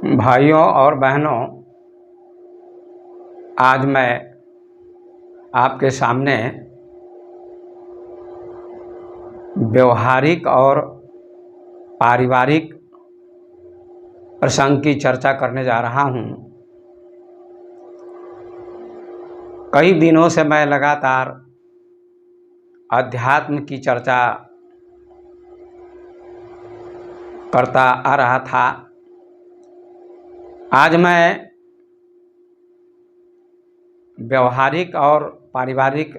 भाइयों और बहनों, आज मैं आपके सामने व्यवहारिक और पारिवारिक प्रसंग की चर्चा करने जा रहा हूँ। कई दिनों से मैं लगातार अध्यात्म की चर्चा करता आ रहा था। आज मैं व्यवहारिक और पारिवारिक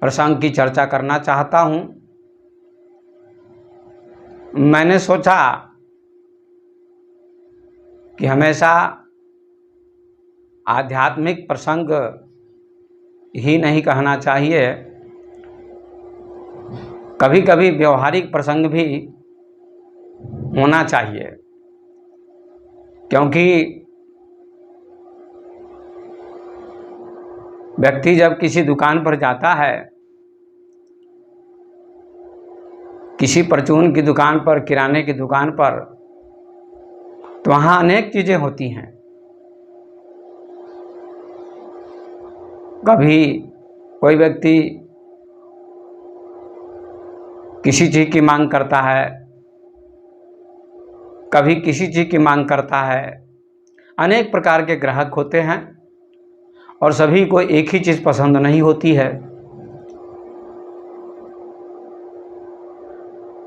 प्रसंग की चर्चा करना चाहता हूँ। मैंने सोचा कि हमेशा आध्यात्मिक प्रसंग ही नहीं कहना चाहिए, कभी कभी व्यवहारिक प्रसंग भी होना चाहिए, क्योंकि व्यक्ति जब किसी दुकान पर जाता है, किसी परचून की दुकान पर, किराने की दुकान पर, तो वहाँ अनेक चीज़ें होती हैं। कभी कोई व्यक्ति किसी चीज़ की मांग करता है, कभी किसी चीज़ की मांग करता है। अनेक प्रकार के ग्राहक होते हैं और सभी को एक ही चीज़ पसंद नहीं होती है।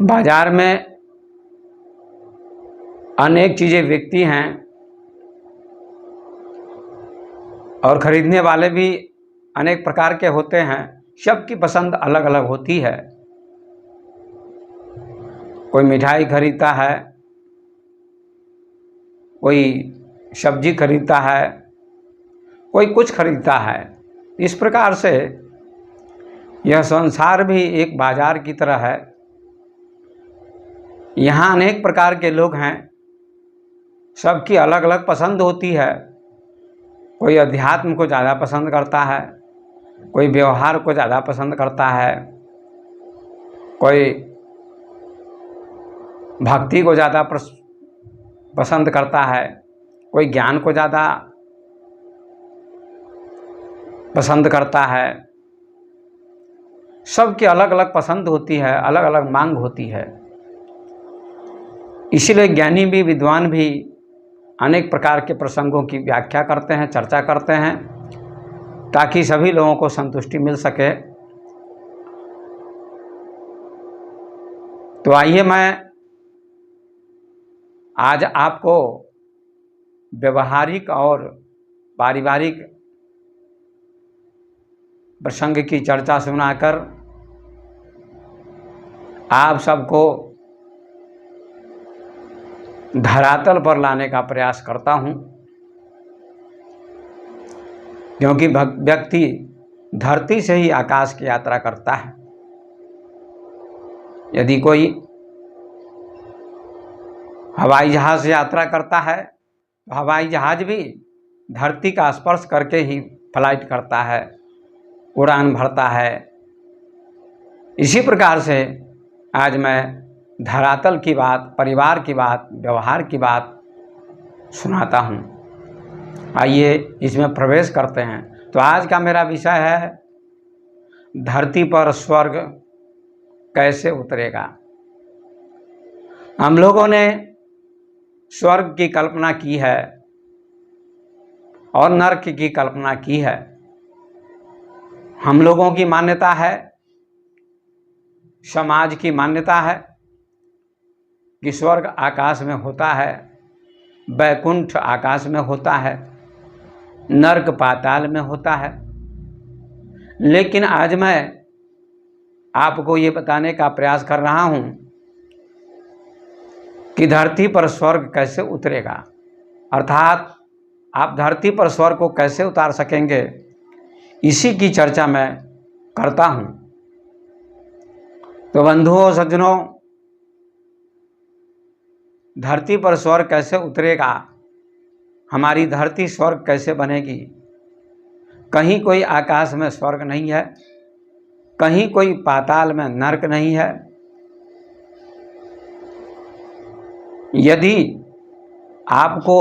बाजार में अनेक चीज़ें बिकती हैं और खरीदने वाले भी अनेक प्रकार के होते हैं। सबकी पसंद अलग अलग होती है। कोई मिठाई खरीदता है, कोई सब्जी खरीदता है, कोई कुछ खरीदता है। इस प्रकार से यह संसार भी एक बाजार की तरह है। यहाँ अनेक प्रकार के लोग हैं, सबकी अलग अलग पसंद होती है। कोई अध्यात्म को ज़्यादा पसंद करता है, कोई व्यवहार को ज़्यादा पसंद करता है, कोई भक्ति को ज़्यादा पसंद करता है, कोई ज्ञान को ज़्यादा पसंद करता है। सबकी अलग अलग पसंद होती है, अलग अलग मांग होती है। इसीलिए ज्ञानी भी, विद्वान भी अनेक प्रकार के प्रसंगों की व्याख्या करते हैं, चर्चा करते हैं, ताकि सभी लोगों को संतुष्टि मिल सके। तो आइए मैं आज आपको व्यवहारिक और पारिवारिक प्रसंग की चर्चा सुनाकर आप सबको धरातल पर लाने का प्रयास करता हूँ, क्योंकि व्यक्ति धरती से ही आकाश की यात्रा करता है। यदि कोई हवाई जहाज से यात्रा करता है तो हवाई जहाज भी धरती का स्पर्श करके ही फ्लाइट करता है, उड़ान भरता है। इसी प्रकार से आज मैं धरातल की बात, परिवार की बात, व्यवहार की बात सुनाता हूँ। आइए इसमें प्रवेश करते हैं। तो आज का मेरा विषय है, धरती पर स्वर्ग कैसे उतरेगा। हम लोगों ने स्वर्ग की कल्पना की है और नरक की कल्पना की है। हम लोगों की मान्यता है, समाज की मान्यता है कि स्वर्ग आकाश में होता है, वैकुंठ आकाश में होता है, नरक पाताल में होता है। लेकिन आज मैं आपको ये बताने का प्रयास कर रहा हूँ कि धरती पर स्वर्ग कैसे उतरेगा, अर्थात आप धरती पर स्वर्ग को कैसे उतार सकेंगे, इसी की चर्चा मैं करता हूँ। तो बंधुओं, सज्जनों, धरती पर स्वर्ग कैसे उतरेगा, हमारी धरती स्वर्ग कैसे बनेगी। कहीं कोई आकाश में स्वर्ग नहीं है, कहीं कोई पाताल में नरक नहीं है। यदि आपको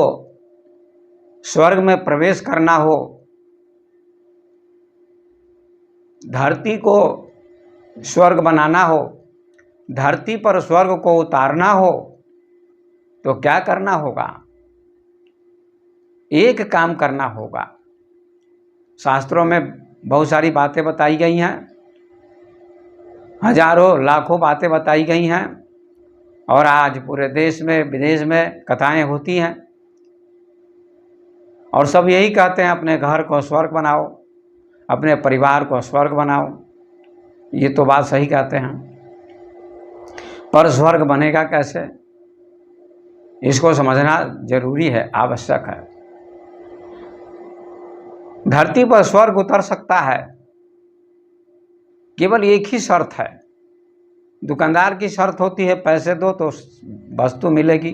स्वर्ग में प्रवेश करना हो, धरती को स्वर्ग बनाना हो, धरती पर स्वर्ग को उतारना हो, तो क्या करना होगा? एक काम करना होगा। शास्त्रों में बहुत सारी बातें बताई गई हैं, हजारों लाखों बातें बताई गई हैं, और आज पूरे देश में विदेश में कथाएं होती हैं, और सब यही कहते हैं अपने घर को स्वर्ग बनाओ, अपने परिवार को स्वर्ग बनाओ। ये तो बात सही कहते हैं, पर स्वर्ग बनेगा कैसे, इसको समझना जरूरी है, आवश्यक है। धरती पर स्वर्ग उतर सकता है, केवल एक ही शर्त है। दुकानदार की शर्त होती है पैसे दो तो वस्तु मिलेगी।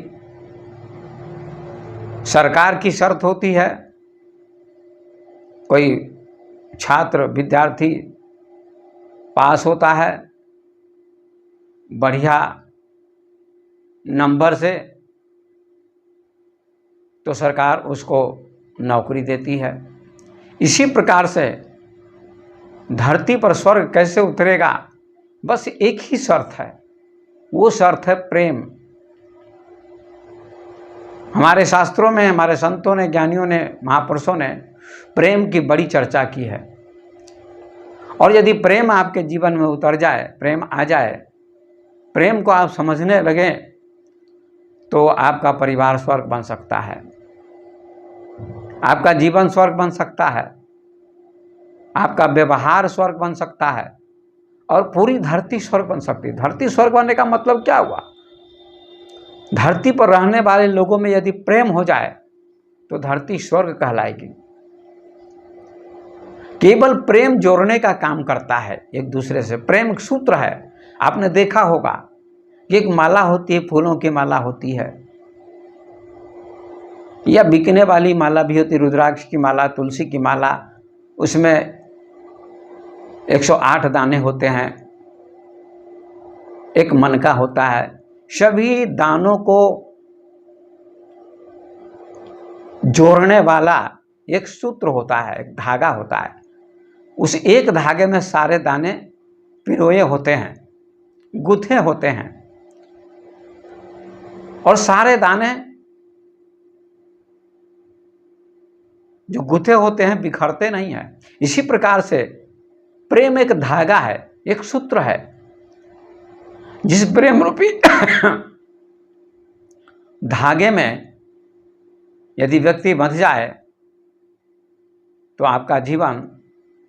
सरकार की शर्त होती है, कोई छात्र विद्यार्थी पास होता है बढ़िया नंबर से, तो सरकार उसको नौकरी देती है। इसी प्रकार से धरती पर स्वर्ग कैसे उतरेगा, बस एक ही शर्त है, वो शर्त है प्रेम। हमारे शास्त्रों में, हमारे संतों ने, ज्ञानियों ने, महापुरुषों ने प्रेम की बड़ी चर्चा की है। और यदि प्रेम आपके जीवन में उतर जाए, प्रेम आ जाए, प्रेम को आप समझने लगे, तो आपका परिवार स्वर्ग बन सकता है, आपका जीवन स्वर्ग बन सकता है, आपका व्यवहार स्वर्ग बन सकता है, और पूरी धरती स्वर्ग बन सकती है। धरती स्वर्ग बनने का मतलब क्या हुआ? धरती पर रहने वाले लोगों में यदि प्रेम हो जाए तो धरती स्वर्ग कहलाएगी। केवल प्रेम जोड़ने का काम करता है एक दूसरे से, प्रेम सूत्र है। आपने देखा होगा कि एक माला होती है, फूलों की माला होती है, या बिकने वाली माला भी होती है, रुद्राक्ष की माला, तुलसी की माला, उसमें 108 दाने होते हैं, एक मन का होता है। सभी दानों को जोड़ने वाला एक सूत्र होता है, एक धागा होता है। उस एक धागे में सारे दाने पिरोए होते हैं, गुथे होते हैं, और सारे दाने जो गुथे होते हैं बिखरते नहीं हैं। इसी प्रकार से प्रेम एक धागा है, एक सूत्र है, जिस प्रेम रूपी धागे में यदि व्यक्ति बंध जाए तो आपका जीवन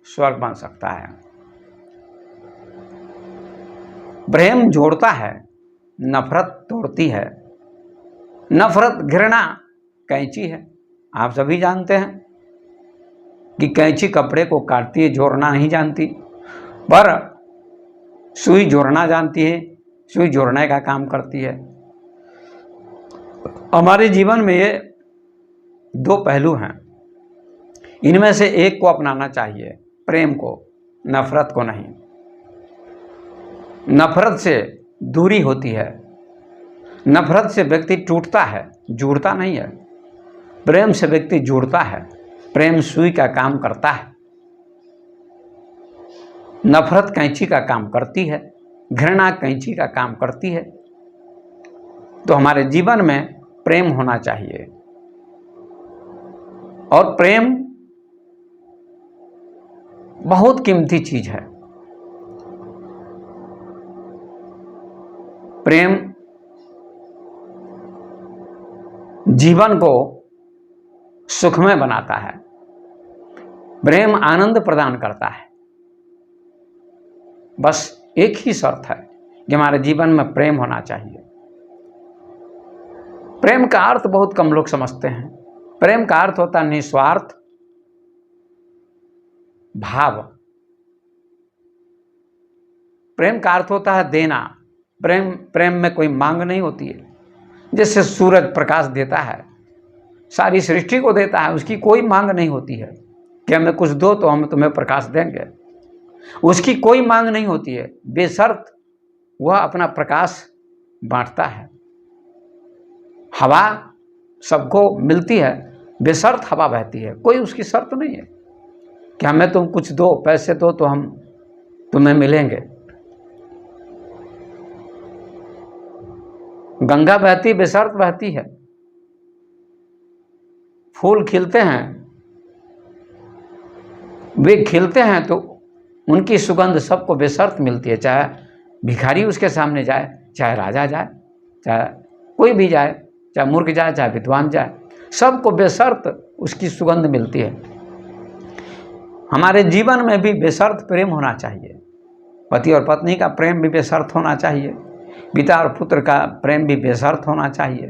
स्वर्ग बन सकता है। प्रेम जोड़ता है, नफरत तोड़ती है। नफरत, घृणा कैंची है। आप सभी जानते हैं कि कैंची कपड़े को काटती है, जोड़ना नहीं जानती, पर सुई जोड़ना जानती है, सुई जोड़ने का काम करती है। हमारे जीवन में ये दो पहलू हैं, इनमें से एक को अपनाना चाहिए, प्रेम को, नफरत को नहीं। नफरत से दूरी होती है, नफरत से व्यक्ति टूटता है, जुड़ता नहीं है। प्रेम से व्यक्ति जुड़ता है, प्रेम सुई का काम करता है, नफरत कैंची का काम करती है, घृणा कैंची का काम करती है। तो हमारे जीवन में प्रेम होना चाहिए, और प्रेम बहुत कीमती चीज है। प्रेम जीवन को सुखमय बनाता है, प्रेम आनंद प्रदान करता है। बस एक ही शर्त है कि हमारे जीवन में प्रेम होना चाहिए। प्रेम का अर्थ बहुत कम लोग समझते हैं। प्रेम का अर्थ होता है निस्वार्थ भाव। प्रेम का अर्थ होता है देना। प्रेम में कोई मांग नहीं होती है। जैसे सूरज प्रकाश देता है, सारी सृष्टि को देता है, उसकी कोई मांग नहीं होती है कि हमें कुछ दो तो हम तुम्हें प्रकाश देंगे। उसकी कोई मांग नहीं होती है, बेशर्त वह अपना प्रकाश बांटता है। हवा सबको मिलती है, बेशर्त हवा बहती है, कोई उसकी शर्त नहीं है कि हमें तुम कुछ दो, पैसे दो तो हम तुम्हें मिलेंगे। गंगा बहती बेशर्त बहती है, फूल खिलते हैं, वे खिलते हैं तो उनकी सुगंध सबको बेशर्त मिलती है, चाहे भिखारी उसके सामने जाए, चाहे राजा जाए, चाहे कोई भी जाए, चाहे मूर्ख जाए, चाहे विद्वान जाए, सबको बेशर्त उसकी सुगंध मिलती है। हमारे जीवन में भी बेशर्त प्रेम होना चाहिए। पति और पत्नी का प्रेम भी बेशर्त होना चाहिए, पिता और पुत्र का प्रेम भी बेशर्त होना चाहिए,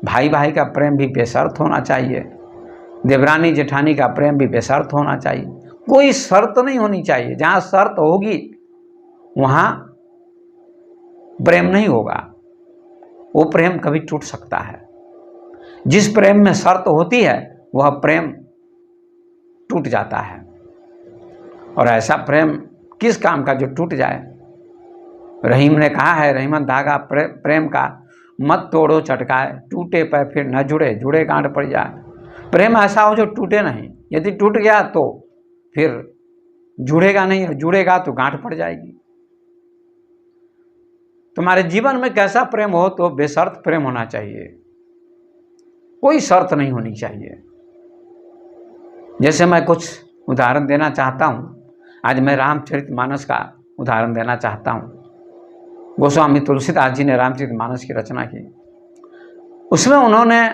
भाई भाई का प्रेम भी बेशर्त होना चाहिए, देवरानी जेठानी का प्रेम भी बेशर्त होना चाहिए। कोई शर्त नहीं होनी चाहिए। जहाँ शर्त होगी वहाँ प्रेम नहीं होगा, वो प्रेम कभी टूट सकता है। जिस प्रेम में शर्त होती है वह प्रेम टूट जाता है, और ऐसा प्रेम किस काम का जो टूट जाए। रहीम ने कहा है, रहीमन धागा प्रेम का मत तोड़ो चटकाए, टूटे पे फिर न जुड़े, जुड़े गांठ पड़ जाए। प्रेम ऐसा हो जो टूटे नहीं, यदि टूट गया तो फिर जुड़ेगा नहीं, और जुड़ेगा तो गांठ पड़ जाएगी। तुम्हारे जीवन में कैसा प्रेम हो तो बेशर्त प्रेम होना चाहिए, कोई शर्त नहीं होनी चाहिए। जैसे मैं कुछ उदाहरण देना चाहता हूँ, आज मैं रामचरितमानस का उदाहरण देना चाहता हूँ। गोस्वामी तुलसीदास जी ने रामचरितमानस की रचना की, उसमें उन्होंने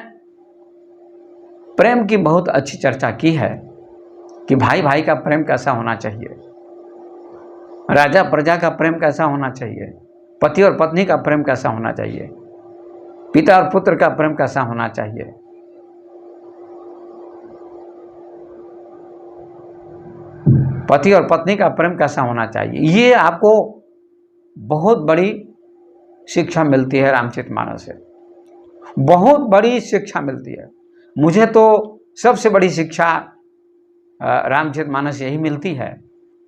प्रेम की बहुत अच्छी चर्चा की है कि भाई भाई का प्रेम कैसा होना चाहिए, राजा प्रजा का प्रेम कैसा होना चाहिए, पति और पत्नी का प्रेम कैसा होना चाहिए, पिता और पुत्र का प्रेम कैसा होना चाहिए। पति और पत्नी का प्रेम कैसा होना चाहिए, ये आपको बहुत बड़ी शिक्षा मिलती है रामचरितमानस से, बहुत बड़ी शिक्षा मिलती है। मुझे तो सबसे बड़ी शिक्षा रामचरितमानस यही मिलती है,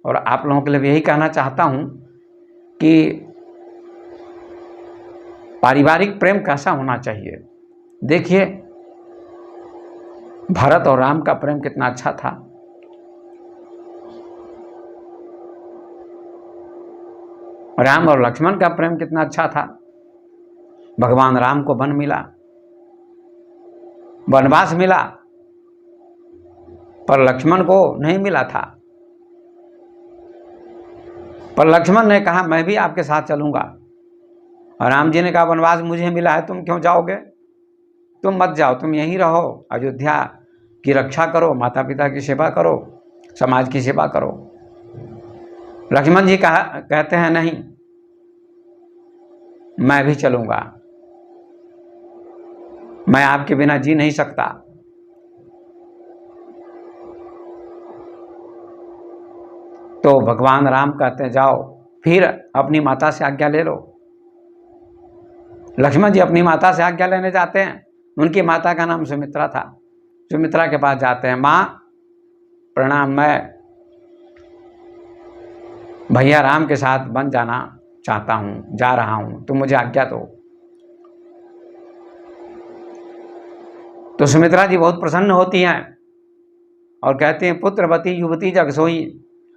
और आप लोगों के लिए भी यही कहना चाहता हूँ कि पारिवारिक प्रेम कैसा होना चाहिए। देखिए भरत और राम का प्रेम कितना अच्छा था। राम और लक्ष्मण का प्रेम कितना अच्छा था। भगवान राम को वन मिला, वनवास मिला, पर लक्ष्मण को नहीं मिला था। पर लक्ष्मण ने कहा मैं भी आपके साथ चलूंगा, और राम जी ने कहा वनवास मुझे मिला है, तुम क्यों जाओगे, तुम मत जाओ, तुम यहीं रहो, अयोध्या की रक्षा करो, माता पिता की सेवा करो, समाज की सेवा करो। लक्ष्मण जी कहते हैं नहीं, मैं भी चलूंगा, मैं आपके बिना जी नहीं सकता। तो भगवान राम कहते हैं जाओ, फिर अपनी माता से आज्ञा ले लो। लक्ष्मण जी अपनी माता से आज्ञा लेने जाते हैं। उनकी माता का नाम सुमित्रा था। सुमित्रा के पास जाते हैं, माँ प्रणाम, मैं भैया राम के साथ वन जाना चाहता हूँ, जा रहा हूँ, तुम मुझे आज्ञा दो। तो सुमित्रा जी बहुत प्रसन्न होती हैं और कहते हैं पुत्रवती युवती जग सोई,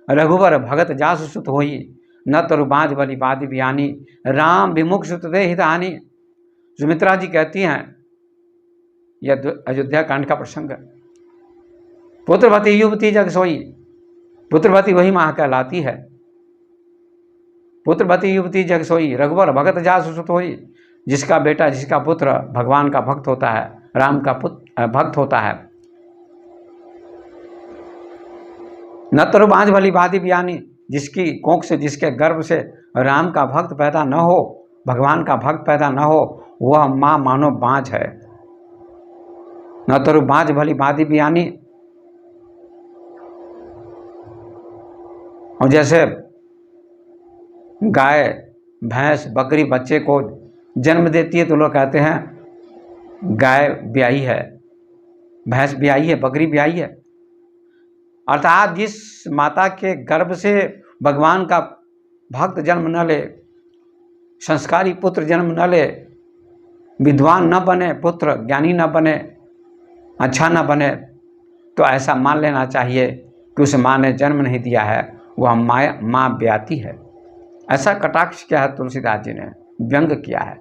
रघुवर भगत जासु सुत होई, न तरु बाँझ बलि बादि बियानी, राम विमुख सुत दे हितहानि। सुमित्रा जी कहती हैं, यह अयोध्या कांड का प्रसंग है। पुत्रवती युवती जग सोई, पुत्रवती वही माँ कहलाती है। पुत्रवती युवती जग सोई, रघुवर भगत जासु सुत होई, जिसका बेटा, जिसका पुत्र भगवान का भक्त होता है, राम का पुत्र भक्त होता है। न तरु बाँझ भली बादी बियानी, जिसकी कोख से, जिसके गर्भ से राम का भक्त पैदा न हो, भगवान का भक्त पैदा न हो, वह माँ मानो बाँझ है। न तरु बाँझ भली बादी बियानी। और जैसे गाय, भैंस, बकरी बच्चे को जन्म देती है तो लोग कहते हैं गाय ब्याई है, भैंस ब्याई है, बकरी ब्याई है। अर्थात जिस माता के गर्भ से भगवान का भक्त जन्म न ले, संस्कारी पुत्र जन्म न ले, विद्वान न बने पुत्र, ज्ञानी न बने, अच्छा न बने, तो ऐसा मान लेना चाहिए कि उस माँ ने जन्म नहीं दिया है, वह माँ ब्याती है। ऐसा कटाक्ष किया है तुलसीदास जी ने, व्यंग किया है।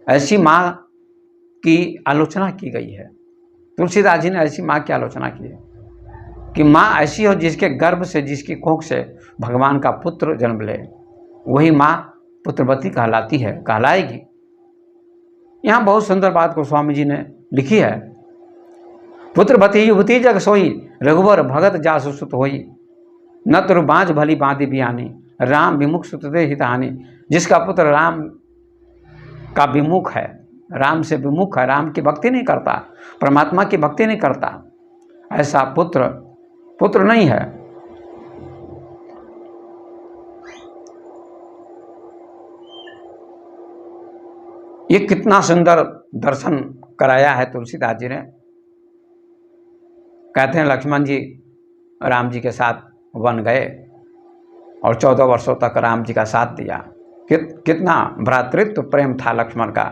ऐसी माँ की आलोचना की गई है। तुलसीदास जी ने ऐसी माँ की आलोचना की है कि माँ ऐसी हो जिसके गर्भ से, जिसकी कोख से भगवान का पुत्र जन्म ले, वही माँ पुत्रवती कहलाती है, कहलाएगी। यहाँ बहुत सुंदर बात गोस्वामी जी ने लिखी है। पुत्रवती युवती जग सोई, रघुवर भगत जासु सुत होई, न तुर बाँझ भली बाँधी बियानी, राम विमुख सुत दे हितहानी। जिसका पुत्र राम का विमुख है, राम से विमुख है, राम की भक्ति नहीं करता, परमात्मा की भक्ति नहीं करता, ऐसा पुत्र नहीं है। ये कितना सुंदर दर्शन कराया है तुलसीदास जी ने। कहते हैं लक्ष्मण जी राम जी के साथ वन गए और 14 वर्षों तक राम जी का साथ दिया। कितना भ्रातृत्व प्रेम था लक्ष्मण का।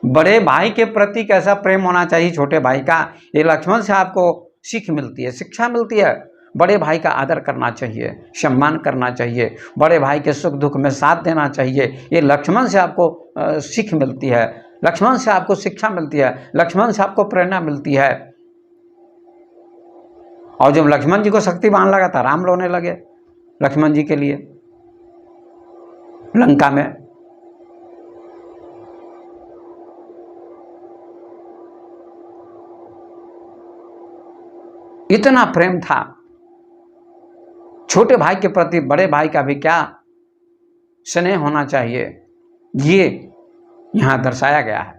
बड़े भाई के प्रति कैसा प्रेम होना चाहिए छोटे भाई का, ये लक्ष्मण से आपको सीख मिलती है, शिक्षा मिलती है। बड़े भाई का आदर करना चाहिए, सम्मान करना चाहिए, बड़े भाई के सुख दुख में साथ देना चाहिए। ये लक्ष्मण से आपको सीख मिलती है, लक्ष्मण से आपको शिक्षा मिलती है, लक्ष्मण से आपको प्रेरणा मिलती है। और जब लक्ष्मण जी को शक्तिवान लगा था, राम रोने लगे लक्ष्मण जी के लिए लंका में। इतना प्रेम था छोटे भाई के प्रति, बड़े भाई का भी क्या स्नेह होना चाहिए, ये यहां दर्शाया गया है।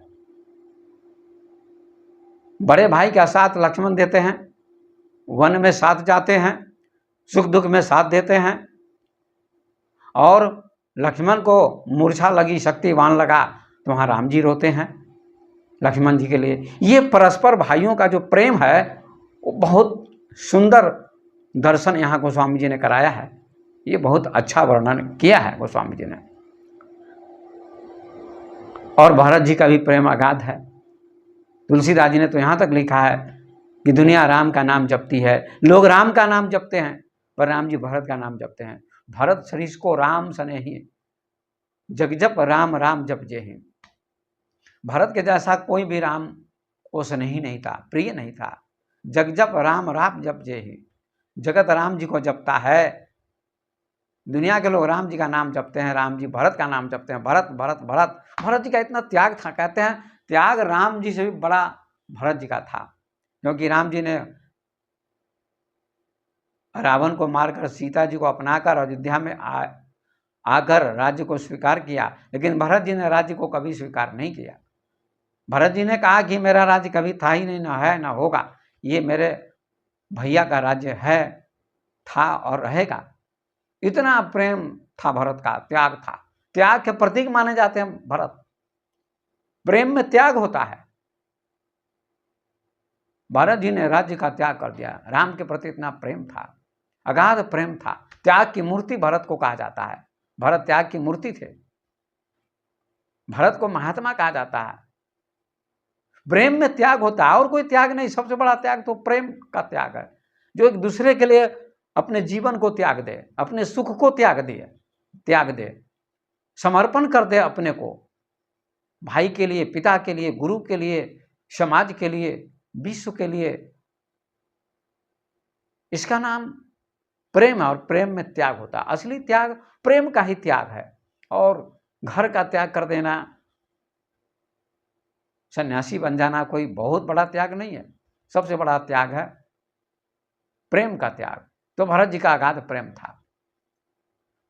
बड़े भाई का साथ लक्ष्मण देते हैं, वन में साथ जाते हैं, सुख दुख में साथ देते हैं। और लक्ष्मण को मूर्छा लगी, शक्तिवान लगा, तो वहाँ राम जी रोते हैं लक्ष्मण जी के लिए। ये परस्पर भाइयों का जो प्रेम है वो बहुत सुंदर दर्शन यहाँ गोस्वामी जी ने कराया है। ये बहुत अच्छा वर्णन किया है गोस्वामी जी ने। और भरत जी का भी प्रेम अगाध है। तुलसीदास जी ने तो यहाँ तक लिखा है कि दुनिया राम का नाम जपती है, लोग राम का नाम जपते हैं, पर राम जी भरत का नाम जपते हैं। भरत सरिस को राम सनेही, जग जप राम राम जप जेहि। भरत के जैसा कोई भी राम को स्नेही नहीं था, प्रिय नहीं था। जग जप राम राम जप जेहि, जगत राम जी को जपता है। दुनिया के लोग राम जी का नाम जपते हैं, राम जी भरत का नाम जपते हैं। भरत भरत भरत, भरत जी का इतना त्याग था, कहते हैं त्याग राम जी से भी बड़ा भरत जी का था। क्योंकि राम जी ने रावण को मारकर सीता जी को अपनाकर अयोध्या में आकर राज्य को स्वीकार किया, लेकिन भरत जी ने राज्य को कभी स्वीकार नहीं किया। भरत जी ने कहा कि मेरा राज्य कभी था ही नहीं, ना है ना होगा, ये मेरे भैया का राज्य है, था और रहेगा। इतना प्रेम था भरत का, त्याग था, त्याग के प्रतीक माने जाते हैं भरत। प्रेम में त्याग होता है। भरत जी ने राज्य का त्याग कर दिया, राम के प्रति इतना प्रेम था, अगाध प्रेम था। त्याग की मूर्ति भरत को कहा जाता है। भरत त्याग की मूर्ति थे, भरत को महात्मा कहा जाता है। प्रेम में त्याग होता है और कोई त्याग नहीं। सबसे बड़ा त्याग तो प्रेम का त्याग है, जो एक दूसरे के लिए अपने जीवन को त्याग दे, अपने सुख को त्याग दे, समर्पण कर दे अपने को, भाई के लिए, पिता के लिए, गुरु के लिए, समाज के लिए, विश्व के लिए। इसका नाम प्रेम है और प्रेम में त्याग होता है। असली त्याग प्रेम का ही त्याग है। और घर का त्याग कर देना, सन्यासी बन जाना कोई बहुत बड़ा त्याग नहीं है। सबसे बड़ा त्याग है प्रेम का त्याग। तो भरत जी का अगाध प्रेम था।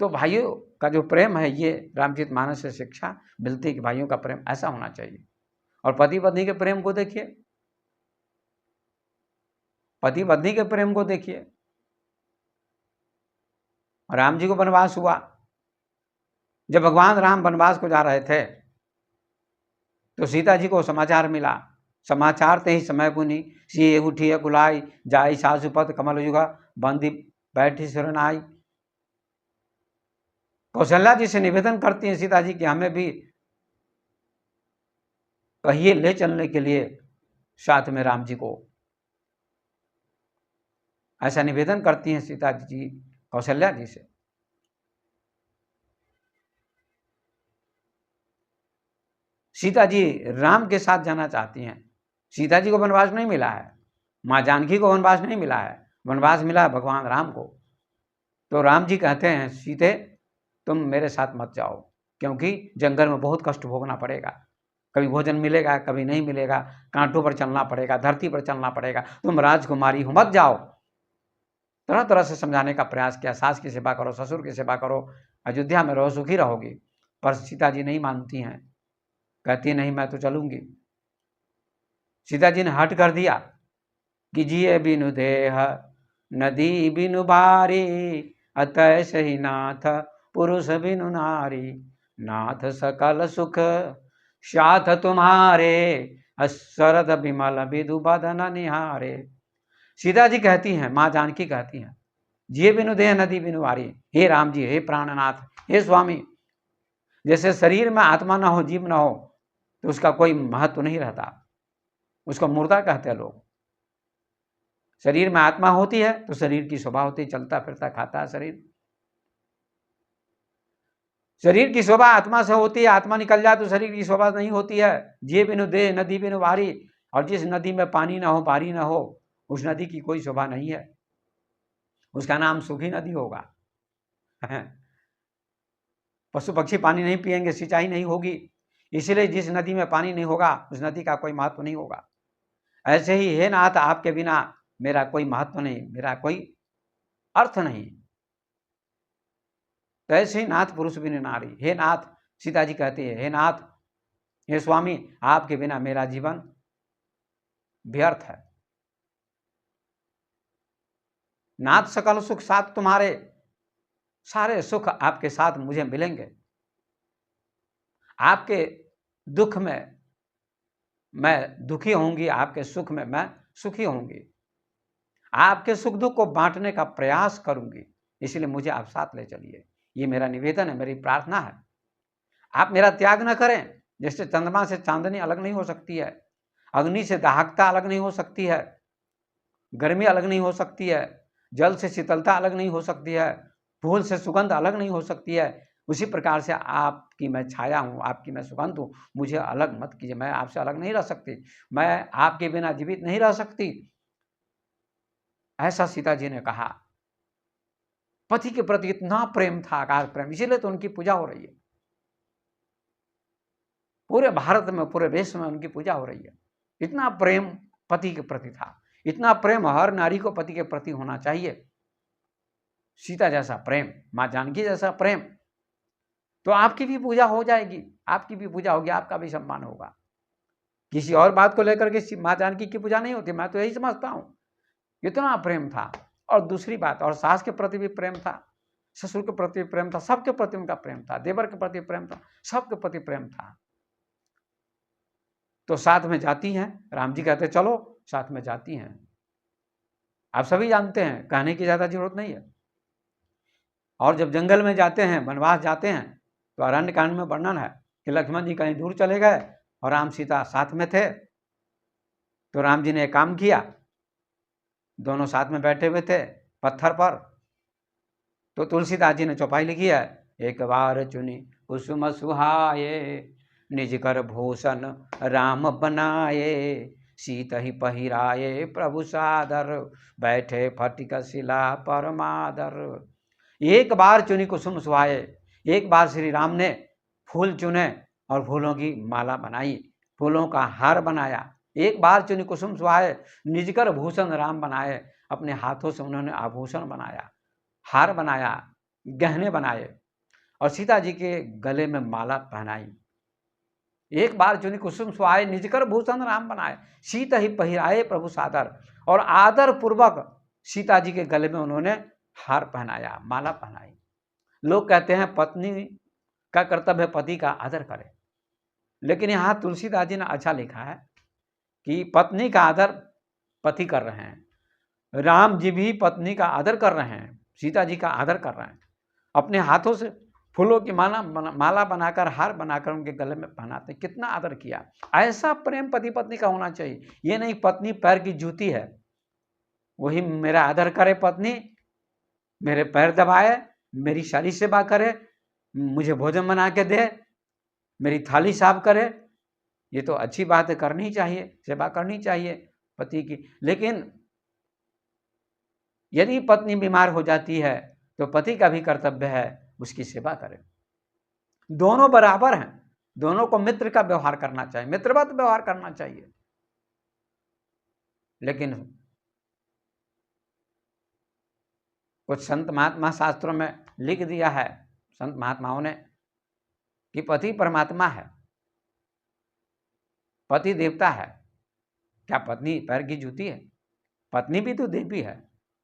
तो भाइयों का जो प्रेम है, ये रामचरितमानस से शिक्षा मिलती है कि भाइयों का प्रेम ऐसा होना चाहिए। और पति पत्नी के प्रेम को देखिए, पति पत्नी के प्रेम को देखिए। राम जी को वनवास हुआ, जब भगवान राम वनवास को जा रहे थे तो सीता जी को समाचार मिला। समाचार ते ही समय पुनि, सिए उठिए कुलाई, जाई सासुपत कमल युगा, बंदी बैठी शरणाई। कौशल्या जी से निवेदन करती हैं सीता जी कि हमें भी कहिए ले चलने के लिए साथ में राम जी को। ऐसा निवेदन करती हैं सीता जी कौशल्या जी से। सीता जी राम के साथ जाना चाहती हैं। सीता जी को वनवास नहीं मिला है, माँ जानकी को वनवास नहीं मिला है, वनवास मिला है भगवान राम को। तो राम जी कहते हैं सीते तुम मेरे साथ मत जाओ, क्योंकि जंगल में बहुत कष्ट भोगना पड़ेगा, कभी भोजन मिलेगा कभी नहीं मिलेगा, कांटों पर चलना पड़ेगा, धरती पर चलना पड़ेगा, तुम राजकुमारी हो मत जाओ। तरह तरह से समझाने का प्रयास किया, सास की सेवा करो, ससुर की सेवा करो, अयोध्या में रहो, सुखी रहोगी। पर सीता जी नहीं मानती हैं, कहती नहीं मैं तो चलूंगी। सीता जी ने हट कर दिया कि जिए बिनु देह नदी बिनु बारी, अतः सही नाथ पुरुष बिनु नारी, नाथ सकल सुख साथ तुम्हारे, शरद विमल विदु बदन निहारे। सीता जी कहती हैं, माँ जानकी कहती हैं, जिए बिनु देह नदी बिनु बारी, हे राम जी, हे प्राणनाथ, हे स्वामी, जैसे शरीर में आत्मा ना हो, जीव ना हो, तो उसका कोई महत्व नहीं रहता, उसको मुर्दा कहते हैं लोग। शरीर में आत्मा होती है तो शरीर की शोभा होती है, चलता फिरता खाता है शरीर। शरीर की शोभा आत्मा से होती है, आत्मा निकल जाए तो शरीर की शोभा नहीं होती है। जिए बिनु देह नदी बिनु बारी, और जिस नदी में पानी ना हो, बारी ना हो, उस नदी की कोई शोभा नहीं है, उसका नाम सूखी नदी होगा। पशु पक्षी पानी नहीं पिएंगे, सिंचाई नहीं होगी, इसलिए जिस नदी में पानी नहीं होगा उस नदी का कोई महत्व नहीं होगा। ऐसे ही हे नाथ, आपके बिना मेरा कोई महत्व नहीं, मेरा कोई अर्थ नहीं। तो ऐसे ही नाथ पुरुष बिनु नारी, हे नाथ, सीता जी कहती है, हे नाथ, हे स्वामी, आपके बिना मेरा जीवन व्यर्थ है। नाथ सकल सुख साथ तुम्हारे, सारे सुख आपके साथ मुझे मिलेंगे। आपके दुख में मैं दुखी होंगी, आपके सुख में मैं सुखी होंगी, आपके सुख दुख को बांटने का प्रयास करूंगी, इसलिए मुझे आप साथ ले चलिए। ये मेरा निवेदन है, मेरी प्रार्थना है। आप मेरा त्याग न करें। जैसे चंद्रमा से चांदनी अलग नहीं हो सकती है, अग्नि से दाहकता अलग नहीं हो सकती है, गर्मी अलग नहीं हो सकती है, जल से शीतलता अलग नहीं हो सकती है, फूल से सुगंध अलग नहीं हो सकती है, उसी प्रकार से आपकी मैं छाया हूँ, आपकी मैं सुगंध हूँ, मुझे अलग मत कीजिए। मैं आपसे अलग नहीं रह सकती, मैं आपके बिना जीवित नहीं रह सकती। ऐसा सीता जी ने कहा। पति के प्रति इतना प्रेम था, अगाध प्रेम, इसीलिए तो उनकी पूजा हो रही है। पूरे भारत में, पूरे देश में उनकी पूजा हो रही है। इतना प्रेम पति के प्रति था, इतना प्रेम हर नारी को पति के प्रति होना चाहिए। सीता जैसा प्रेम, माँ जानकी जैसा प्रेम, तो आपकी भी पूजा हो जाएगी, आपकी भी पूजा होगी, आपका भी सम्मान होगा। किसी और बात को लेकर के माँ जानकी की पूजा नहीं होती, मैं तो यही समझता हूँ। इतना प्रेम था। और दूसरी बात, और सास के प्रति भी प्रेम था, ससुर के प्रति प्रेम था, सबके प्रति उनका प्रेम था, देवर के प्रति प्रेम था, सबके प्रति प्रेम था। तो साथ में जाती हैं, राम जी कहते चलो, साथ में जाती हैं। आप सभी जानते हैं, कहने की ज्यादा जरूरत नहीं है। और जब जंगल में जाते हैं, वनवास जाते हैं, तो अरण्य कांड में वर्णन है कि लक्ष्मण जी कहीं दूर चले गए और राम सीता साथ में थे। तो राम जी ने एक काम किया, दोनों साथ में बैठे हुए थे पत्थर पर। तो तुलसीदास जी ने चौपाई लिखी है, एक बार चुनी कुसुम सुहाये, निज कर भूषण राम बनाए, सीत ही पहिराए प्रभु सादर, बैठे फटिक शिला परमादर। एक बार चुनी कुसुम सुहाये, एक बार श्री राम ने फूल चुने और फूलों की माला बनाई, फूलों का हार बनाया। एक बार चुनी कुसुम सुहाये, निजकर भूषण राम बनाए, अपने हाथों से उन्होंने आभूषण बनाया, हार बनाया, गहने बनाए और सीता जी के गले में माला पहनाई। एक बार चुनी कुसुम सुहाये, निजकर भूषण राम बनाए, सीत ही पहिराए प्रभु सादर। और आदर पूर्वक सीता जी के गले में उन्होंने हार पहनाया, माला पहनाई। लोग कहते हैं पत्नी का कर्तव्य है पति का आदर करे, लेकिन यहाँ तुलसीदास जी ने अच्छा लिखा है कि पत्नी का आदर पति कर रहे हैं, राम जी भी पत्नी का आदर कर रहे हैं, सीता जी का आदर कर रहे हैं, अपने हाथों से फूलों की माला बनाकर हार बनाकर उनके गले में पहनाते, कितना आदर किया। ऐसा प्रेम पति पत्नी का होना चाहिए। ये नहीं पत्नी पैर की जूती है, वही मेरा आदर करे पत्नी, मेरे पैर दबाए, मेरी सारी सेवा करे, मुझे भोजन बना के दे, मेरी थाली साफ करे। ये तो अच्छी बात है, करनी चाहिए, सेवा करनी चाहिए पति की। लेकिन यदि पत्नी बीमार हो जाती है तो पति का भी कर्तव्य है उसकी सेवा करें। दोनों बराबर हैं, दोनों को मित्र का व्यवहार करना चाहिए, मित्रवत व्यवहार करना चाहिए। लेकिन कुछ संत महात्मा शास्त्रों में लिख दिया है, संत महात्माओं ने, कि पति परमात्मा है, पति देवता है। क्या पत्नी पैर की जूती है? पत्नी भी तो देवी है,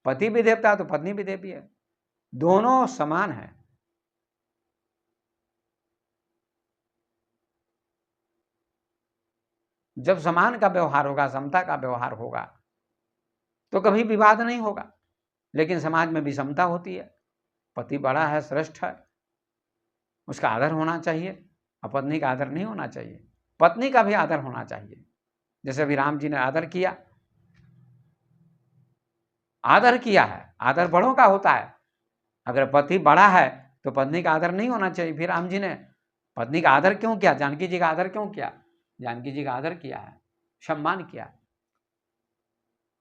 पति भी देवता है तो पत्नी भी देवी है, दोनों समान है। जब समान का व्यवहार होगा, समता का व्यवहार होगा, तो कभी विवाद नहीं होगा। लेकिन समाज में विषमता होती है, पति बड़ा है, श्रेष्ठ है, उसका आदर होना चाहिए, और पत्नी का आदर नहीं होना चाहिए। पत्नी का भी आदर होना चाहिए। जैसे अभी राम जी ने आदर किया, आदर किया है, आदर बड़ों का होता है। अगर पति बड़ा है तो पत्नी का आदर नहीं होना चाहिए। फिर राम जी ने पत्नी का आदर क्यों किया? जानकी जी का आदर क्यों किया? जानकी जी का आदर किया है, सम्मान किया।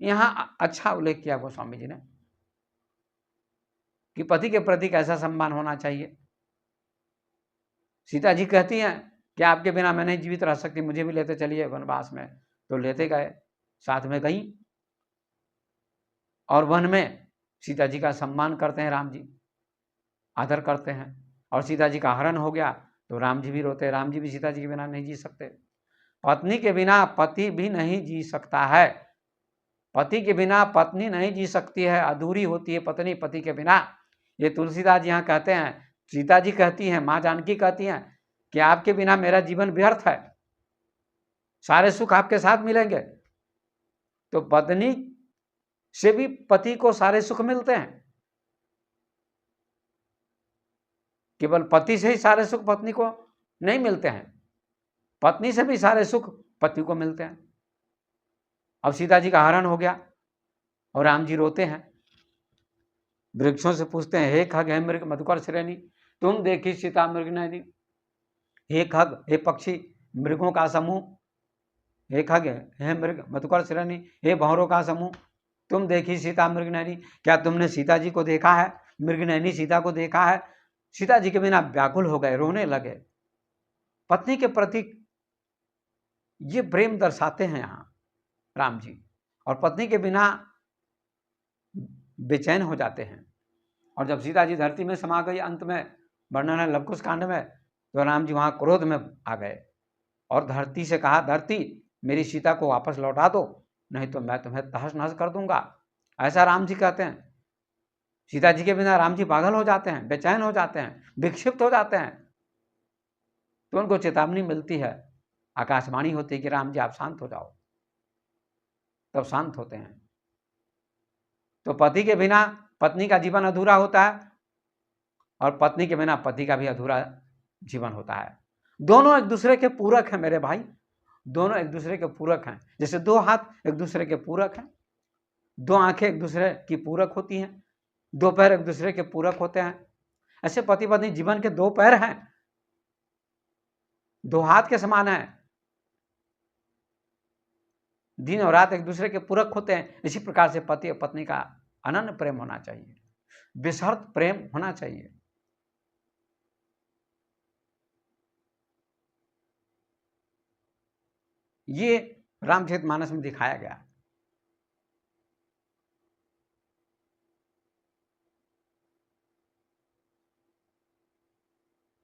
यहां अच्छा उल्लेख किया गोस्वामी जी ने कि पति के प्रति कैसा सम्मान होना चाहिए। सीता जी कहती हैं कि आपके बिना मैं नहीं जीवित रह सकती, मुझे भी लेते चलिए वनवास में। तो लेते गए, साथ में गई, और वन में सीता जी का सम्मान करते हैं राम जी, आदर करते हैं। और सीता जी का हरण हो गया तो राम जी भी रोते, राम जी भी सीता जी के बिना नहीं जी सकते। पत्नी के बिना पति भी नहीं जी सकता है, पति के बिना पत्नी नहीं जी सकती है, अधूरी होती है पत्नी पति के बिना। ये तुलसीदास जी यहाँ कहते हैं, सीता जी कहती हैं, माँ जानकी कहती हैं कि आपके बिना मेरा जीवन व्यर्थ है, सारे सुख आपके साथ मिलेंगे। तो पत्नी से भी पति को सारे सुख मिलते हैं, केवल पति से ही सारे सुख पत्नी को नहीं मिलते हैं, पत्नी से भी सारे सुख पति को मिलते हैं। अब सीता जी का हरण हो गया और राम जी रोते हैं, वृक्षों से पूछते हैं, हे खग, हे मृग मधुकर श्रेणी, तुम देखी सीता मृग नैनी। हे खग, हे पक्षी, मृगों का समूह, हे खग, हे मृग मधुकर श्रेणी, हे भंवरों का समूह, तुम देखी सीता मृग नैनी। क्या तुमने सीता जी को देखा है? मृग नैनी सीता को देखा है? सीता जी के बिना व्याकुल हो गए, रोने लगे। पत्नी के प्रति ये प्रेम दर्शाते हैं यहाँ राम जी, और पत्नी के बिना बेचैन हो जाते हैं। और जब सीता जी धरती में समा गई, अंत में वर्णन है लवकुश कांड में, तो राम जी वहां क्रोध में आ गए और धरती से कहा, धरती मेरी सीता को वापस लौटा दो, नहीं तो मैं तुम्हें तहस नहस कर दूंगा। ऐसा राम जी कहते हैं। सीता जी के बिना राम जी पागल हो जाते हैं, बेचैन हो जाते हैं, विक्षिप्त हो जाते हैं। तो उनको चेतावनी मिलती है, आकाशवाणी होती है कि राम जी आप शांत हो जाओ, तब शांत होते हैं। तो पति के बिना पत्नी का जीवन अधूरा होता है, और पत्नी के बिना पति का भी अधूरा जीवन होता है। दोनों एक दूसरे के पूरक हैं मेरे भाई, दोनों एक दूसरे के पूरक हैं। जैसे दो हाथ एक दूसरे के पूरक हैं, दो आंखें एक दूसरे की पूरक होती हैं, दो पैर एक दूसरे के पूरक होते हैं, ऐसे पति पत्नी जीवन के दो पैर हैं, दो हाथ के समान हैं, दिन और रात एक दूसरे के पूरक होते हैं। इसी प्रकार से पति और पत्नी का अनन्य प्रेम होना चाहिए, बेशर्त प्रेम होना चाहिए। ये रामचरितमानस में दिखाया गया।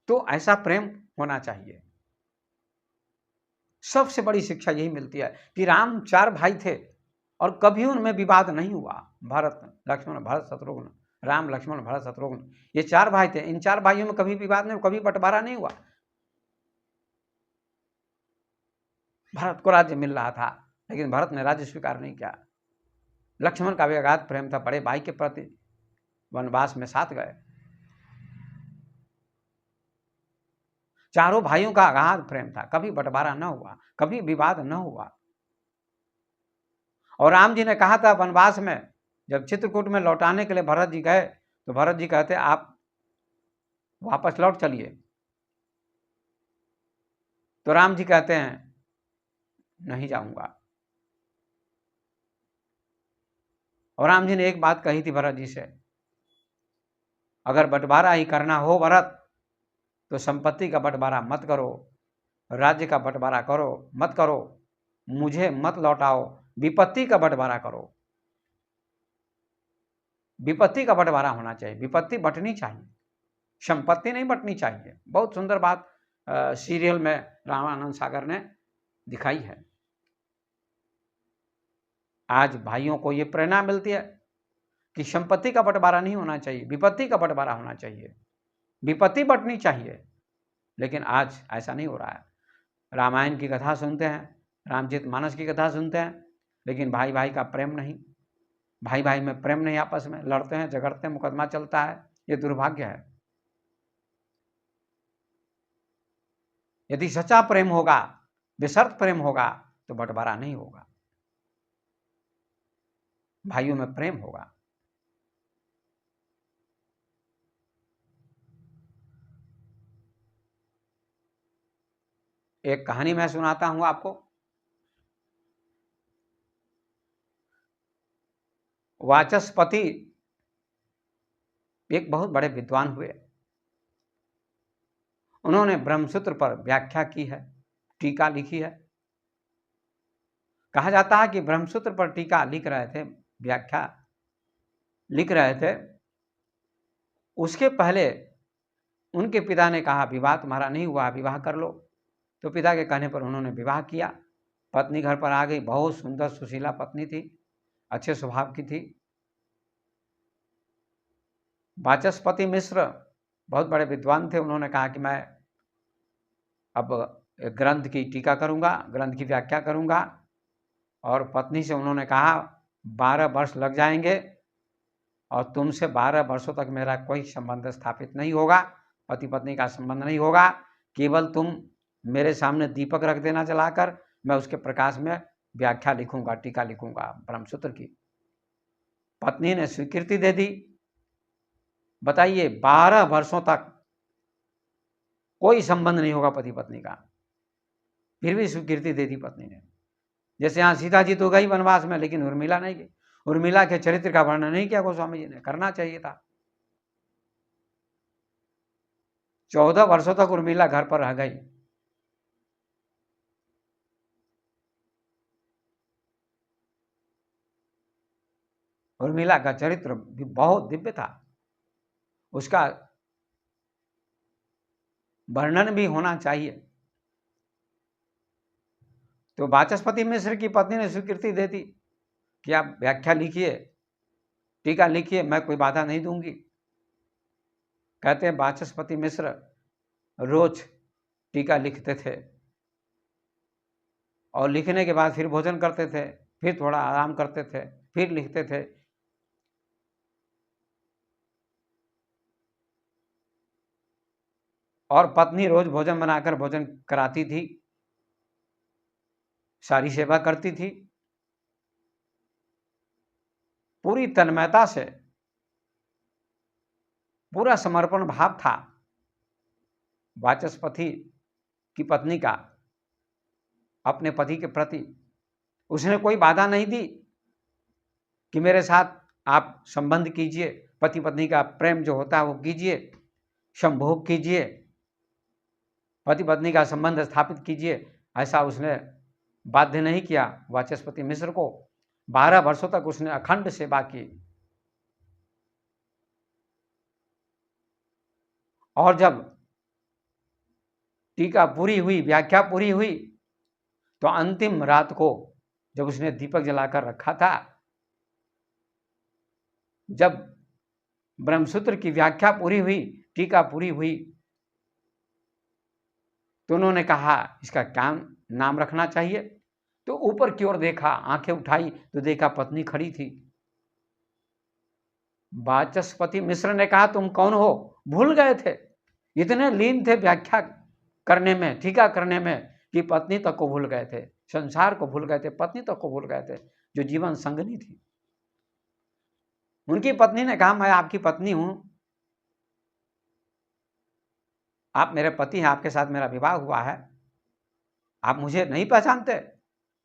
तो ऐसा प्रेम होना चाहिए। सबसे बड़ी शिक्षा यही मिलती है कि राम चार भाई थे और कभी उनमें विवाद नहीं हुआ। भरत लक्ष्मण भरत शत्रुघ्न, राम लक्ष्मण भरत शत्रुघ्न, ये चार भाई थे। इन चार भाइयों में कभी विवाद नहीं, कभी बंटवारा नहीं हुआ। भरत को राज्य मिल रहा था, लेकिन भरत ने राज्य स्वीकार नहीं किया। लक्ष्मण का भी अगाध प्रेम था, बड़े भाई के प्रति, वनवास में साथ गए। चारों भाइयों का अगाध प्रेम था, कभी बंटवारा न हुआ, कभी विवाद न हुआ। और राम जी ने कहा था वनवास में, जब चित्रकूट में लौटाने के लिए भरत जी गए तो भरत जी कहते आप वापस लौट चलिए, तो राम जी कहते हैं नहीं जाऊंगा। और राम जी ने एक बात कही थी भरत जी से, अगर बंटवारा ही करना हो भरत तो संपत्ति का बंटवारा मत करो, राज्य का बंटवारा करो मत करो, मुझे मत लौटाओ, विपत्ति का बंटवारा करो। विपत्ति का बंटवारा होना चाहिए, विपत्ति बंटनी चाहिए, संपत्ति नहीं बंटनी चाहिए। बहुत सुंदर बात सीरियल में रामानंद सागर ने दिखाई है। आज भाइयों को ये प्रेरणा मिलती है कि संपत्ति का बंटवारा नहीं होना चाहिए, विपत्ति का बंटवारा होना चाहिए, विपत्ति बंटनी चाहिए। लेकिन आज ऐसा नहीं हो रहा है। रामायण की कथा सुनते हैं, रामचरितमानस की कथा सुनते हैं, लेकिन भाई भाई का प्रेम नहीं, भाई भाई में प्रेम नहीं, आपस में लड़ते हैं, झगड़ते हैं, मुकदमा चलता है। ये दुर्भाग्य है। यदि सच्चा प्रेम होगा, बेशर्त प्रेम होगा, तो बंटवारा नहीं होगा, भाइयों में प्रेम होगा। एक कहानी मैं सुनाता हूं आपको। वाचस्पति एक बहुत बड़े विद्वान हुए। उन्होंने ब्रह्मसूत्र पर व्याख्या की है, टीका लिखी है। कहा जाता है कि ब्रह्मसूत्र पर टीका लिख रहे थे, व्याख्या लिख रहे थे, उसके पहले उनके पिता ने कहा विवाह तुम्हारा नहीं हुआ, विवाह कर लो। तो पिता के कहने पर उन्होंने विवाह किया। पत्नी घर पर आ गई, बहुत सुंदर सुशीला पत्नी थी, अच्छे स्वभाव की थी। वाचस्पति मिश्र बहुत बड़े विद्वान थे। उन्होंने कहा कि मैं अब ग्रंथ की टीका करूंगा, ग्रंथ की व्याख्या करूंगा। और पत्नी से उन्होंने कहा 12 वर्ष लग जाएंगे और तुमसे 12 वर्षों तक मेरा कोई संबंध स्थापित नहीं होगा, पति पत्नी का संबंध नहीं होगा। केवल तुम मेरे सामने दीपक रख देना जलाकर, मैं उसके प्रकाश में व्याख्या लिखूंगा, टीका लिखूंगा ब्रह्मसूत्र की। पत्नी ने स्वीकृति दे दी। बताइए 12 वर्षों तक कोई संबंध नहीं होगा पति पत्नी का, फिर भी स्वीकृति दे दी पत्नी ने। जैसे यहाँ सीता जी तो गई वनवास में, लेकिन उर्मिला नहीं गई। उर्मिला के चरित्र का वर्णन नहीं किया गोस्वामी जी ने, करना चाहिए था। 14 वर्षों तक उर्मिला घर पर रह गई। उर्मिला का चरित्र भी बहुत दिव्य था, उसका वर्णन भी होना चाहिए। तो वाचस्पति मिश्र की पत्नी ने स्वीकृति दे दी कि आप व्याख्या लिखिए, टीका लिखिए, मैं कोई बाधा नहीं दूंगी। कहते हैं वाचस्पति मिश्र रोज टीका लिखते थे और लिखने के बाद फिर भोजन करते थे, फिर थोड़ा आराम करते थे, फिर लिखते थे। और पत्नी रोज भोजन बनाकर भोजन कराती थी, सारी सेवा करती थी, पूरी तन्मयता से, पूरा समर्पण भाव था वाचस्पति की पत्नी का अपने पति के प्रति। उसने कोई बाधा नहीं दी कि मेरे साथ आप संबंध कीजिए, पति पत्नी का प्रेम जो होता है वो कीजिए, संभोग कीजिए, पति पत्नी का संबंध स्थापित कीजिए। ऐसा उसने बाध्य नहीं किया वाचस्पति मिश्र को। 12 वर्षों तक उसने अखंड सेवा की। और जब टीका पूरी हुई, व्याख्या पूरी हुई, तो अंतिम रात को जब उसने दीपक जलाकर रखा था, जब ब्रह्मसूत्र की व्याख्या पूरी हुई, टीका पूरी हुई, तो उन्होंने कहा इसका क्या नाम रखना चाहिए। तो ऊपर की ओर देखा, आंखें उठाई तो देखा पत्नी खड़ी थी। वाचस्पति मिश्र ने कहा तुम कौन हो? भूल गए थे, इतने लीन थे व्याख्या करने में, टीका करने में कि पत्नी तक को भूल गए थे, संसार को भूल गए थे, पत्नी तक को भूल गए थे जो जीवन संगनी थी। उनकी पत्नी ने कहा, मैं आपकी पत्नी हूं, आप मेरे पति हैं, आपके साथ मेरा विवाह हुआ है, आप मुझे नहीं पहचानते?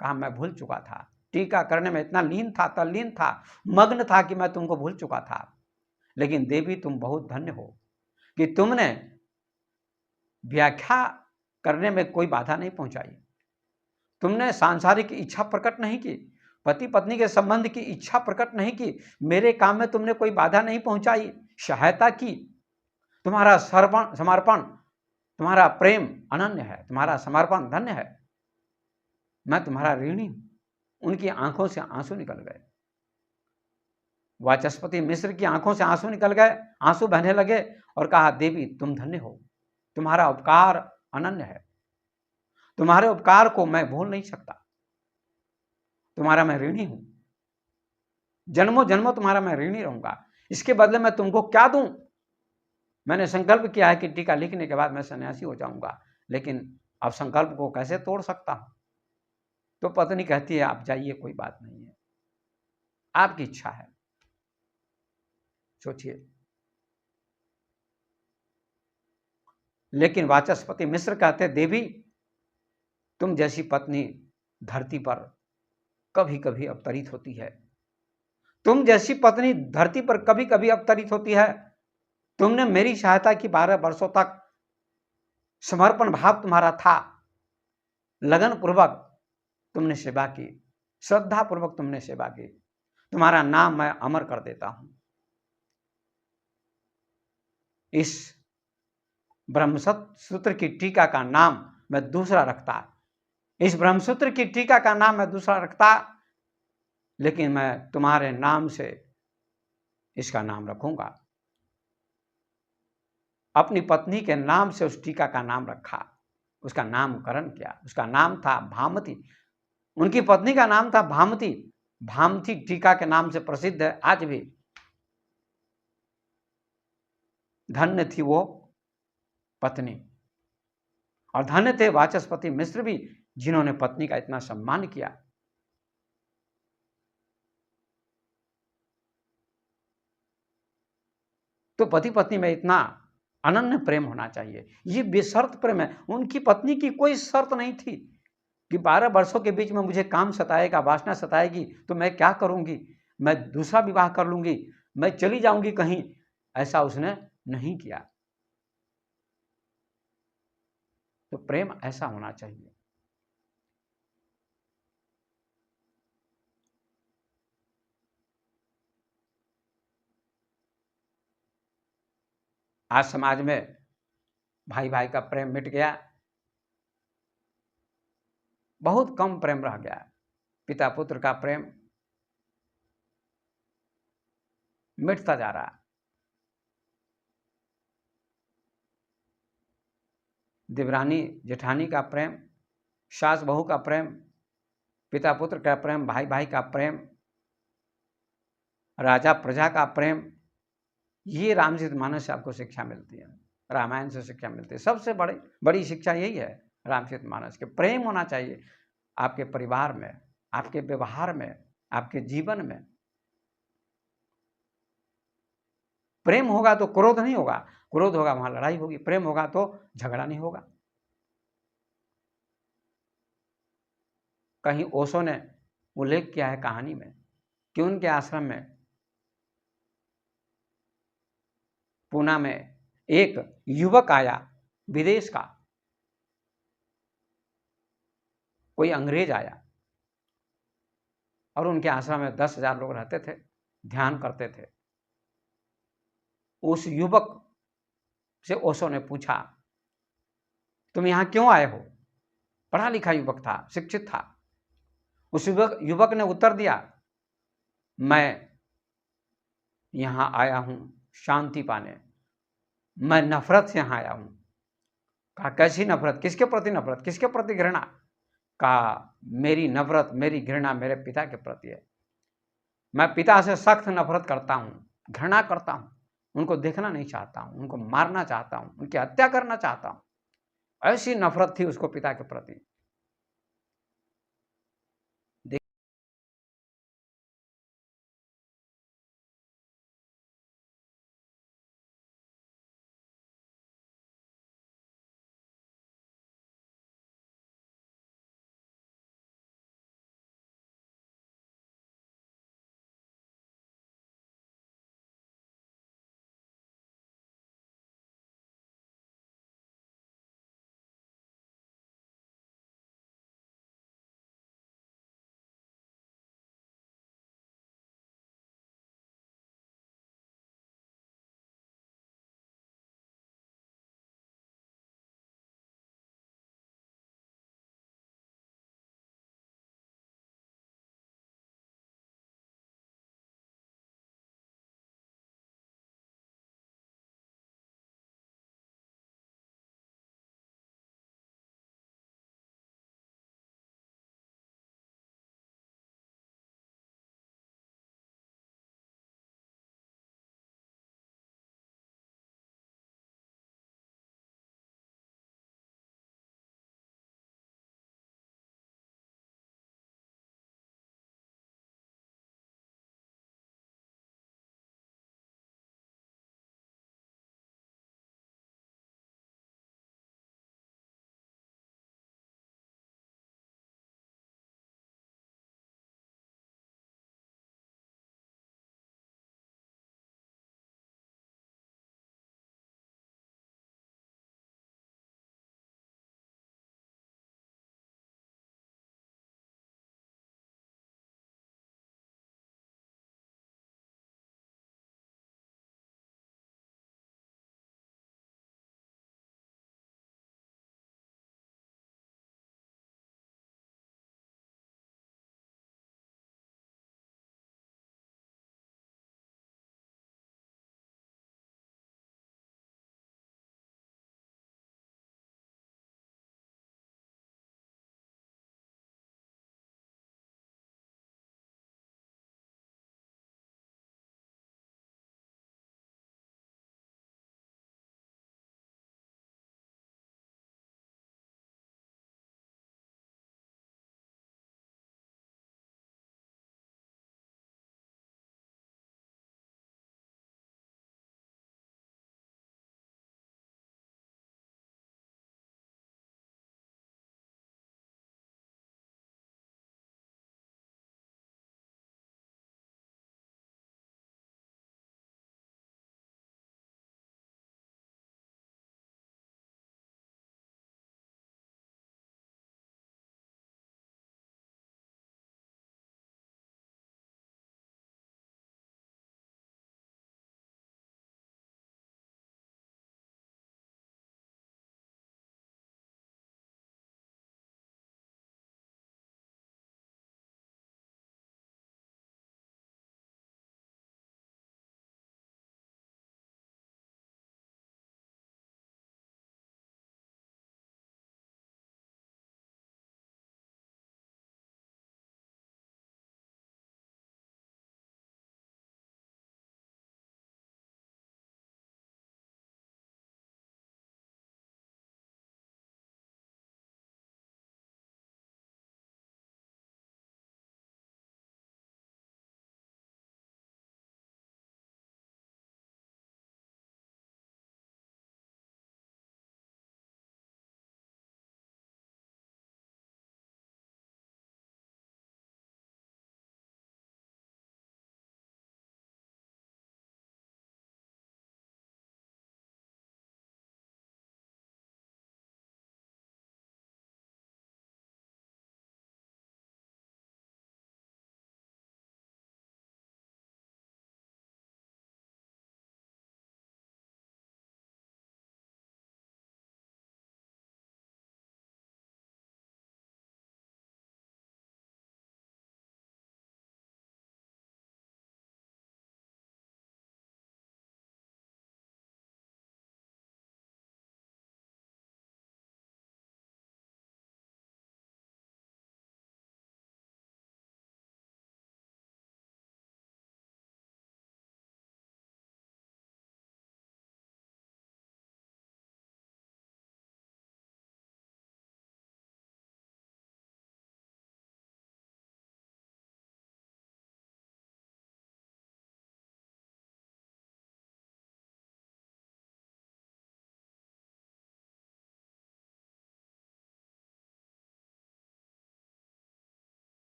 कहा, मैं भूल चुका था, टीका करने में इतना लीन था, तल्लीन था, मग्न था कि मैं तुमको भूल चुका था। लेकिन देवी, तुम बहुत धन्य हो कि तुमने व्याख्या करने में कोई बाधा नहीं पहुंचाई, तुमने सांसारिक इच्छा प्रकट नहीं की, पति पत्नी के संबंध की इच्छा प्रकट नहीं की, मेरे काम में तुमने कोई बाधा नहीं पहुंचाई, सहायता की। तुम्हारा समर्पण, तुम्हारा प्रेम अनन्य है, तुम्हारा समर्पण धन्य है, मैं तुम्हारा ऋणी हूं। उनकी आंखों से आंसू निकल गए, वाचस्पति मिश्र की आंखों से आंसू निकल गए, आंसू बहने लगे और कहा, देवी तुम धन्य हो, तुम्हारा उपकार अनन्य है, तुम्हारे उपकार को मैं भूल नहीं सकता, तुम्हारा मैं ऋणी हूं, जन्मों जन्मों तुम्हारा मैं ऋणी रहूंगा। इसके बदले मैं तुमको क्या दूं? मैंने संकल्प किया है कि टीका लिखने के बाद मैं सन्यासी हो जाऊंगा, लेकिन अब संकल्प को कैसे तोड़ सकता हूं? तो पत्नी कहती है, आप जाइए, कोई बात नहीं है, आपकी इच्छा है। सोचिए। लेकिन वाचस्पति मिश्र कहते, देवी तुम जैसी पत्नी धरती पर कभी कभी अवतरित होती है, तुम जैसी पत्नी धरती पर कभी कभी अवतरित होती है। तुमने मेरी सहायता की, 12 वर्षों तक समर्पण भाव तुम्हारा था, लगन पूर्वक तुमने सेवा की, श्रद्धा पूर्वक तुमने सेवा की, तुम्हारा नाम मैं अमर कर देता हूं। इस ब्रह्मसूत्र की टीका का नाम मैं दूसरा रखता, इस ब्रह्मसूत्र की टीका का नाम मैं दूसरा रखता, लेकिन मैं तुम्हारे नाम से इसका नाम रखूंगा। अपनी पत्नी के नाम से उस टीका का नाम रखा, उसका नामकरण किया, उसका नाम था भामती। उनकी पत्नी का नाम था भामती, भामती टीका के नाम से प्रसिद्ध है आज भी। धन्य थी वो पत्नी, और धन्य थे वाचस्पति मिश्र भी, जिन्होंने पत्नी का इतना सम्मान किया। तो पति पत्नी में इतना अनन्य प्रेम होना चाहिए, ये बेशर्त प्रेम है। उनकी पत्नी की कोई शर्त नहीं थी कि 12 वर्षों के बीच में मुझे काम सताएगा, वासना सताएगी तो मैं क्या करूंगी, मैं दूसरा विवाह कर लूंगी, मैं चली जाऊंगी कहीं, ऐसा उसने नहीं किया। तो प्रेम ऐसा होना चाहिए। आज समाज में भाई भाई का प्रेम मिट गया, बहुत कम प्रेम रह गया। पिता पुत्र का प्रेम मिटता जा रहा है। देवरानी जेठानी का प्रेम, सास बहू का प्रेम, पिता पुत्र का प्रेम, भाई भाई का प्रेम, राजा प्रजा का प्रेम, ये रामचरितमानस से आपको शिक्षा मिलती है, रामायण से शिक्षा मिलती है। सबसे बड़ी शिक्षा यही है रामचरितमानस के। प्रेम होना चाहिए आपके परिवार में, आपके व्यवहार में, आपके जीवन में। प्रेम होगा तो क्रोध नहीं होगा, क्रोध होगा वहां लड़ाई होगी, प्रेम होगा तो झगड़ा नहीं होगा। कहीं ओशो ने उल्लेख किया है कहानी में कि उनके आश्रम में पूना में एक युवक आया, विदेश का कोई अंग्रेज आया, और उनके आश्रम में 10,000 लोग रहते थे, ध्यान करते थे। उस युवक से ओशो ने पूछा, तुम यहां क्यों आए हो? पढ़ा लिखा युवक था, शिक्षित था। उस युवक ने उत्तर दिया, मैं यहां आया हूं शांति पाने, मैं नफरत से यहां आया हूं। कहा, कैसी नफरत? किसके प्रति नफरत, किसके प्रति घृणा? कहा, मेरी नफरत, मेरी घृणा मेरे पिता के प्रति है। मैं पिता से सख्त नफरत करता हूं, घृणा करता हूं, उनको देखना नहीं चाहता हूं, उनको मारना चाहता हूं, उनकी हत्या करना चाहता हूं। ऐसी नफरत थी उसको पिता के प्रति।